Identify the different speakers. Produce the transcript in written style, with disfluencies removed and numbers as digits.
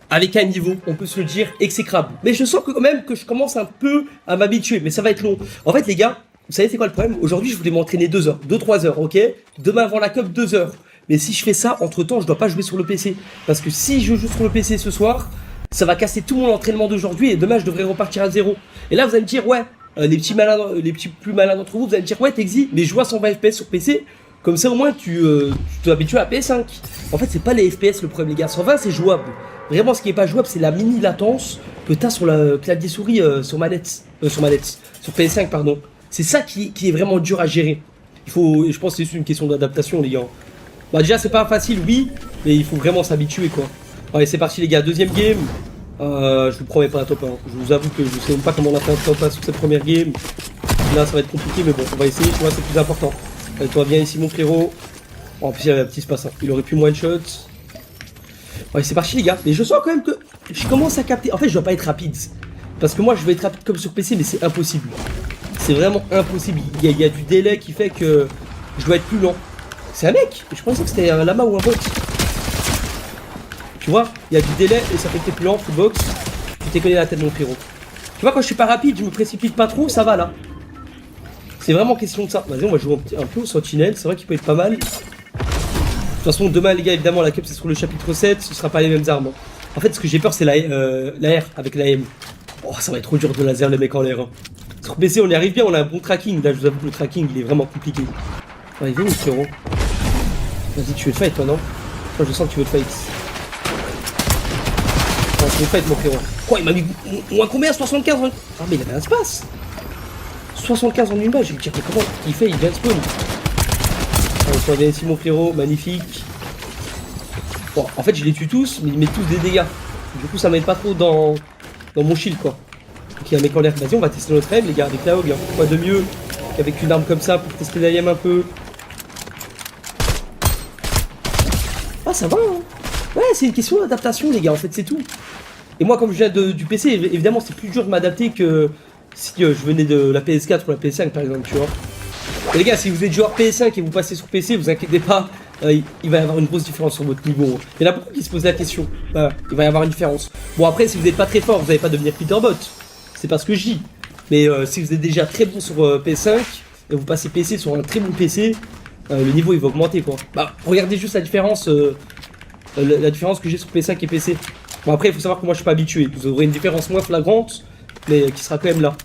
Speaker 1: avec un niveau, on peut se le dire, exécrable. Mais je sens que quand même que je commence un peu à m'habituer, mais ça va être long. En fait les gars, vous savez c'est quoi le problème? Aujourd'hui je voulais m'entraîner 2 heures, 2-3 heures, ok? Demain avant la cup 2 heures. Mais si je fais ça, entre temps je dois pas jouer sur le PC. Parce que si je joue sur le PC ce soir, ça va casser tout mon entraînement d'aujourd'hui et demain je devrais repartir à zéro. Et là vous allez me dire ouais, les petits plus malins d'entre vous, vous allez me dire ouais Texi, mais je joue à 120 FPS sur PC. Comme ça au moins tu t'habitues à PS5. En fait c'est pas les FPS le problème les gars, 120 c'est jouable. Vraiment ce qui est pas jouable c'est la mini latence que t'as sur la clavier souris sur PS5 pardon. C'est ça qui est vraiment dur à gérer. Je pense que c'est juste une question d'adaptation les gars. Bah déjà c'est pas facile oui, mais il faut vraiment s'habituer quoi. Allez c'est parti les gars, deuxième game. Je vous promets pas un top 1. Je vous avoue que je sais même pas comment on a fait un top 1 sur cette première game. Là ça va être compliqué mais bon on va essayer, tu vois c'est plus important. Toi viens ici mon frérot. Oh, en plus il y avait un petit espace, hein. Il aurait pu one shot. Ouais c'est parti les gars. Mais je sens quand même que je commence à capter. En fait je dois pas être rapide. Parce que moi je vais être rapide comme sur PC mais c'est impossible. C'est vraiment impossible. Il y a du délai qui fait que je dois être plus lent. C'est un mec. Je pensais que c'était un lama ou un bot. Tu vois, il y a du délai et ça fait que t'es plus lent, fullbox. Tu t'es collé la tête mon frérot. Tu vois quand je suis pas rapide, je me précipite pas trop, ça va là. C'est vraiment question de ça. Vas-y on va jouer un peu au sentinelle, c'est vrai qu'il peut être pas mal. De toute façon demain les gars évidemment la cup c'est sur le chapitre 7, ce sera pas les mêmes armes. En fait ce que j'ai peur c'est la R avec la M. Oh ça va être trop dur de laser les mecs en l'air. Hein. Sur PC on y arrive bien, on a un bon tracking. Là je vous avoue que le tracking il est vraiment compliqué. Allez viens mon frérot. Vas-y tu veux te fight toi non? Moi je sens que tu veux te fight. Non tu veux te fight mon frérot. Quoi il m'a mis moins combien? 75 en... Ah mais il avait un space. 75 en une balle, je vais me dire mais comment il fait, il vient de spawn. On se revient ici mon frérot, magnifique. Bon en fait je les tue tous mais ils mettent tous des dégâts. Du coup ça m'aide pas trop dans mon shield quoi. Ok un mec en l'air, vas-y on va tester notre aim les gars avec la hog, hein. Quoi de mieux qu'avec une arme comme ça pour tester la aim un peu. Ah ça va hein. Ouais c'est une question d'adaptation les gars en fait c'est tout. Et moi comme je viens du PC évidemment c'est plus dur de m'adapter que si je venais de la PS4 ou la PS5 par exemple tu vois. Et les gars si vous êtes joueur PS5 et vous passez sur PC vous inquiétez pas, il va y avoir une grosse différence sur votre niveau. Il y en a beaucoup qui se posent la question, voilà, il va y avoir une différence. Bon après si vous n'êtes pas très fort vous n'allez pas devenir Peterbot, c'est pas ce que je dis. Mais si vous êtes déjà très bon sur PS5 et vous passez PC sur un très bon PC, le niveau il va augmenter quoi. Bah regardez juste la différence que j'ai sur PS5 et PC. Bon après il faut savoir que moi je suis pas habitué, vous aurez une différence moins flagrante mais qui sera quand même là.